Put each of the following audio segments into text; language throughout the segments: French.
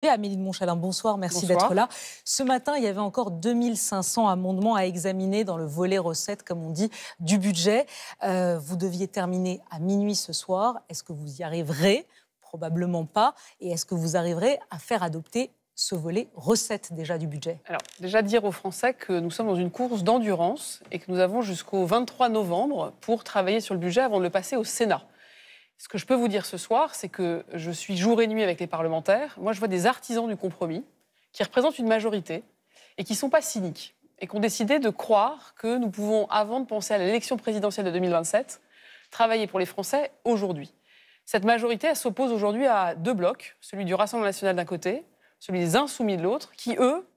Et Amélie de Montchalin, bonsoir, merci d'être là. Ce matin, il y avait encore 2500 amendements à examiner dans le volet recettes, comme on dit, du budget. Vous deviez terminer à minuit ce soir. Est-ce que vous y arriverez? Probablement pas. Et est-ce que vous arriverez à faire adopter ce volet recettes déjà du budget? Alors, déjà dire aux Français que nous sommes dans une course d'endurance et que nous avons jusqu'au 23 novembre pour travailler sur le budget avant de le passer au Sénat. Ce que je peux vous dire ce soir, c'est que je suis jour et nuit avec les parlementaires. Moi, je vois des artisans du compromis qui représentent une majorité et qui ne sont pas cyniques et qui ont décidé de croire que nous pouvons, avant de penser à l'élection présidentielle de 2027, travailler pour les Français aujourd'hui. Cette majorité, elle s'oppose aujourd'hui à deux blocs, celui du Rassemblement national d'un côté, celui des Insoumis de l'autre, qui, eux,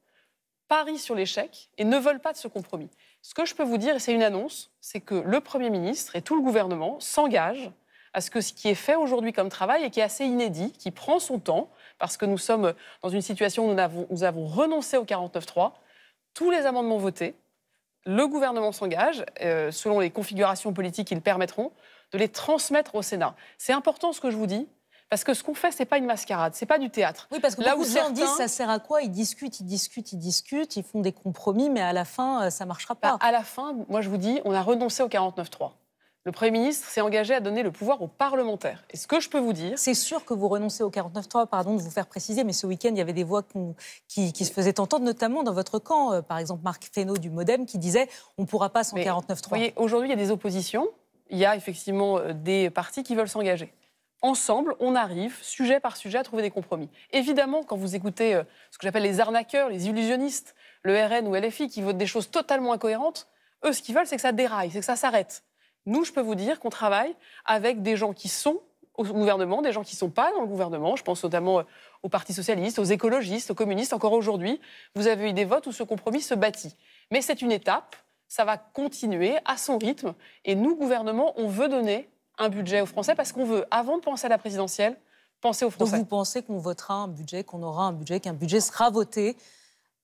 parient sur l'échec et ne veulent pas de ce compromis. Ce que je peux vous dire, et c'est une annonce, c'est que le Premier ministre et tout le gouvernement s'engagent à ce que ce qui est fait aujourd'hui comme travail et qui est assez inédit, qui prend son temps, parce que nous sommes dans une situation où nous avons renoncé au 49.3, tous les amendements votés, le gouvernement s'engage, selon les configurations politiques qui le permettront, de les transmettre au Sénat. C'est important ce que je vous dis, parce que ce qu'on fait, ce n'est pas une mascarade, ce n'est pas du théâtre. Oui, parce que beaucoup de gens disent, ça sert à quoi? Ils discutent, ils font des compromis, mais à la fin, ça ne marchera pas. À la fin, moi je vous dis, on a renoncé au 49.3. Le Premier ministre s'est engagé à donner le pouvoir aux parlementaires. Et ce que je peux vous dire... C'est sûr que vous renoncez au 49.3, pardon de vous faire préciser, mais ce week-end, il y avait des voix qui se faisaient entendre, notamment dans votre camp. Par exemple, Marc Fesneau du MoDem qui disait « on ne pourra pas sans 49.3 ». Vous voyez, aujourd'hui, il y a des oppositions. Il y a effectivement des partis qui veulent s'engager. Ensemble, on arrive, sujet par sujet, à trouver des compromis. Évidemment, quand vous écoutez ce que j'appelle les arnaqueurs, les illusionnistes, le RN ou LFI, qui votent des choses totalement incohérentes, eux, ce qu'ils veulent, c'est que ça déraille, c'est que ça s'arrête. Nous, je peux vous dire qu'on travaille avec des gens qui sont au gouvernement, des gens qui ne sont pas dans le gouvernement. Je pense notamment au Parti socialiste, aux écologistes, aux communistes. Encore aujourd'hui, vous avez eu des votes où ce compromis se bâtit. Mais c'est une étape, ça va continuer à son rythme. Et nous, gouvernement, on veut donner un budget aux Français parce qu'on veut, avant de penser à la présidentielle, penser aux Français. Donc vous pensez qu'on votera un budget, qu'on aura un budget, qu'un budget sera voté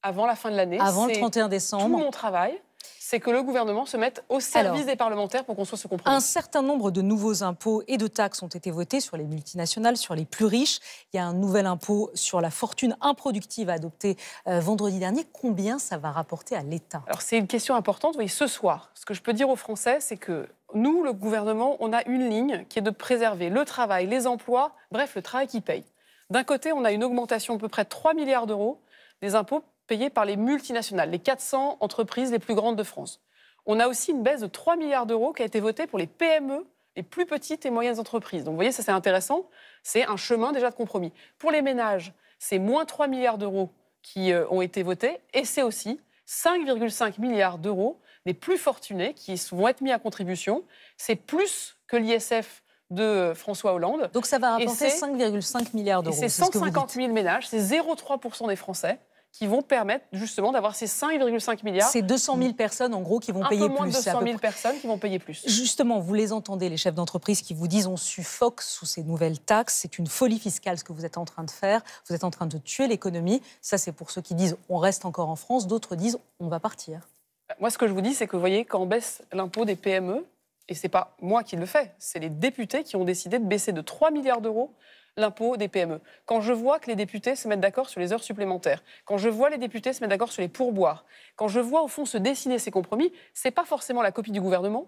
avant la fin de l'année? Avant le 31 décembre. Tout mon travail, c'est que le gouvernement se mette au service des parlementaires pour qu'on soit ce compromis. Un certain nombre de nouveaux impôts et de taxes ont été votés sur les multinationales, sur les plus riches. Il y a un nouvel impôt sur la fortune improductive adopté vendredi dernier. Combien ça va rapporter à l'État? Alors c'est une question importante. Vous voyez, ce soir, ce que je peux dire aux Français, c'est que nous, le gouvernement, on a une ligne qui est de préserver le travail, les emplois, bref, le travail qui paye. D'un côté, on a une augmentation de à peu près 3 milliards d'euros des impôts payés par les multinationales, les 400 entreprises les plus grandes de France. On a aussi une baisse de 3 milliards d'euros qui a été votée pour les PME, les plus petites et moyennes entreprises. Donc vous voyez, ça c'est intéressant, c'est un chemin déjà de compromis. Pour les ménages, c'est moins 3 milliards d'euros qui ont été votés et c'est aussi 5,5 milliards d'euros des plus fortunés qui vont être mis à contribution. C'est plus que l'ISF de François Hollande. Donc ça va rapporter 5,5 milliards d'euros. C'est 150 000 ménages, c'est 0,3% des Français qui vont permettre justement d'avoir ces 5,5 milliards. C'est 200 000 personnes en gros qui vont payer plus. Un peu moins de 200 000 personnes qui vont payer plus. Justement, vous les entendez, les chefs d'entreprise qui vous disent on suffoque sous ces nouvelles taxes, c'est une folie fiscale ce que vous êtes en train de faire, vous êtes en train de tuer l'économie. Ça c'est pour ceux qui disent on reste encore en France, d'autres disent on va partir. Moi ce que je vous dis c'est que vous voyez quand on baisse l'impôt des PME, et ce n'est pas moi qui le fais, c'est les députés qui ont décidé de baisser de 3 milliards d'euros l'impôt des PME. Quand je vois que les députés se mettent d'accord sur les heures supplémentaires, quand je vois les députés se mettre d'accord sur les pourboires, quand je vois au fond se dessiner ces compromis, ce n'est pas forcément la copie du gouvernement,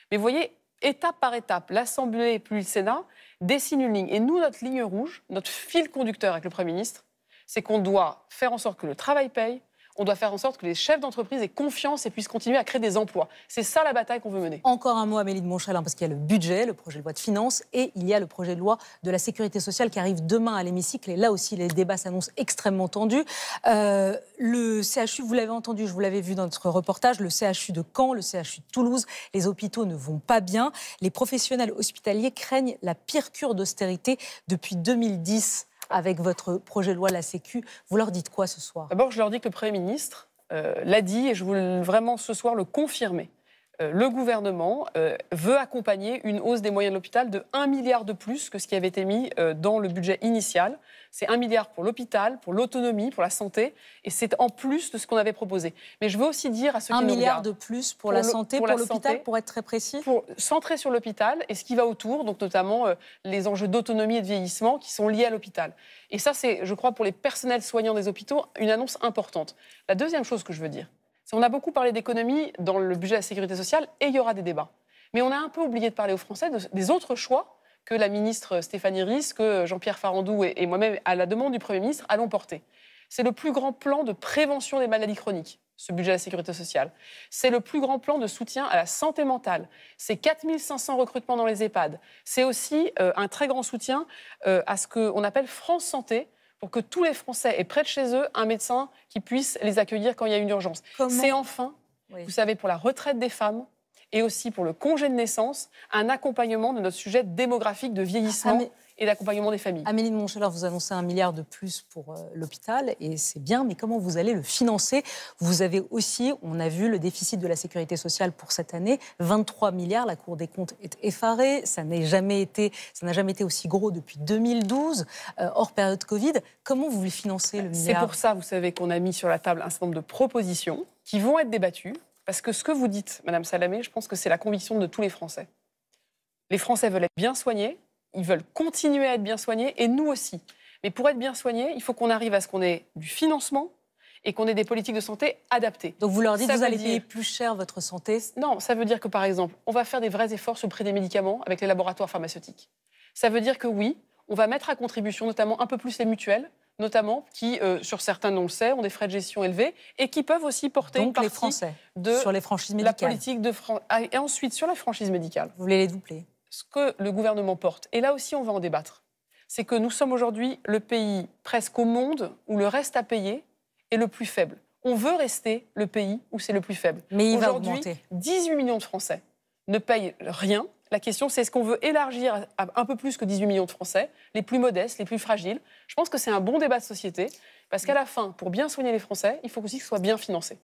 mais vous voyez, étape par étape, l'Assemblée puis le Sénat dessinent une ligne. Et nous, notre ligne rouge, notre fil conducteur avec le Premier ministre, c'est qu'on doit faire en sorte que le travail paye, on doit faire en sorte que les chefs d'entreprise aient confiance et puissent continuer à créer des emplois. C'est ça la bataille qu'on veut mener. Encore un mot, Amélie de Montchalin, parce qu'il y a le budget, le projet de loi de finances, et il y a le projet de loi de la sécurité sociale qui arrive demain à l'hémicycle. Et là aussi, les débats s'annoncent extrêmement tendus. Le CHU, vous l'avez entendu, je vous l'avais vu dans notre reportage, le CHU de Caen, le CHU de Toulouse, les hôpitaux ne vont pas bien. Les professionnels hospitaliers craignent la pire cure d'austérité depuis 2010. Avec votre projet de loi la Sécu, vous leur dites quoi ce soir? D'abord, je leur dis que le Premier ministre l'a dit et je voulais vraiment ce soir le confirmer. le gouvernement veut accompagner une hausse des moyens de l'hôpital de 1 milliard de plus que ce qui avait été mis dans le budget initial. C'est 1 milliard pour l'hôpital, pour l'autonomie, pour la santé, et c'est en plus de ce qu'on avait proposé. Mais je veux aussi dire à ceux qui nous regardent... 1 milliard de plus pour la santé, pour l'hôpital, pour être très précis? Pour centrer sur l'hôpital et ce qui va autour, donc notamment les enjeux d'autonomie et de vieillissement qui sont liés à l'hôpital. Et ça, c'est, je crois, pour les personnels soignants des hôpitaux, une annonce importante. La deuxième chose que je veux dire, on a beaucoup parlé d'économie dans le budget de la sécurité sociale et il y aura des débats. Mais on a un peu oublié de parler aux Français des autres choix que la ministre Stéphanie Ries, que Jean-Pierre Farandou et moi-même, à la demande du Premier ministre, allons porter. C'est le plus grand plan de prévention des maladies chroniques, ce budget de la sécurité sociale. C'est le plus grand plan de soutien à la santé mentale. C'est 4 500 recrutements dans les EHPAD. C'est aussi un très grand soutien à ce qu'on appelle France Santé, pour que tous les Français aient près de chez eux un médecin qui puisse les accueillir quand il y a une urgence. C'est enfin, vous savez, pour la retraite des femmes et aussi pour le congé de naissance, un accompagnement de notre sujet démographique de vieillissement et d'accompagnement des familles. Amélie de Montchalin, vous annoncez 1 milliard de plus pour l'hôpital, et c'est bien, mais comment vous allez le financer? Vous avez aussi, on a vu le déficit de la sécurité sociale pour cette année, 23 milliards, la Cour des comptes est effarée, ça n'a jamais été aussi gros depuis 2012, hors période Covid. Comment vous le financez, le milliard? C'est pour ça, vous savez, qu'on a mis sur la table un certain nombre de propositions qui vont être débattues, parce que ce que vous dites, Madame Salamé, je pense que c'est la conviction de tous les Français. Les Français veulent être bien soignés, ils veulent continuer à être bien soignés, et nous aussi. Mais pour être bien soignés, il faut qu'on arrive à ce qu'on ait du financement et qu'on ait des politiques de santé adaptées. Donc vous leur dites que vous allez payer plus cher votre santé? Non, ça veut dire que, par exemple, on va faire des vrais efforts sur le prix des médicaments avec les laboratoires pharmaceutiques. Ça veut dire que oui, on va mettre à contribution notamment un peu plus les mutuelles, notamment qui, sur certains, on le sait, ont des frais de gestion élevés et qui peuvent aussi porter donc une partie les Français, de sur les franchises médicales. La politique de et ensuite, sur la franchise médicale. Vous voulez les doubler? Ce que le gouvernement porte, et là aussi on va en débattre, c'est que nous sommes aujourd'hui le pays presque au monde où le reste à payer est le plus faible. On veut rester le pays où c'est le plus faible. Mais il va augmenter. 18 millions de Français ne payent rien. La question, c'est est-ce qu'on veut élargir à un peu plus que 18 millions de Français, les plus modestes, les plus fragiles? Je pense que c'est un bon débat de société, parce qu'à la fin, pour bien soigner les Français, il faut aussi que ce soit bien financé.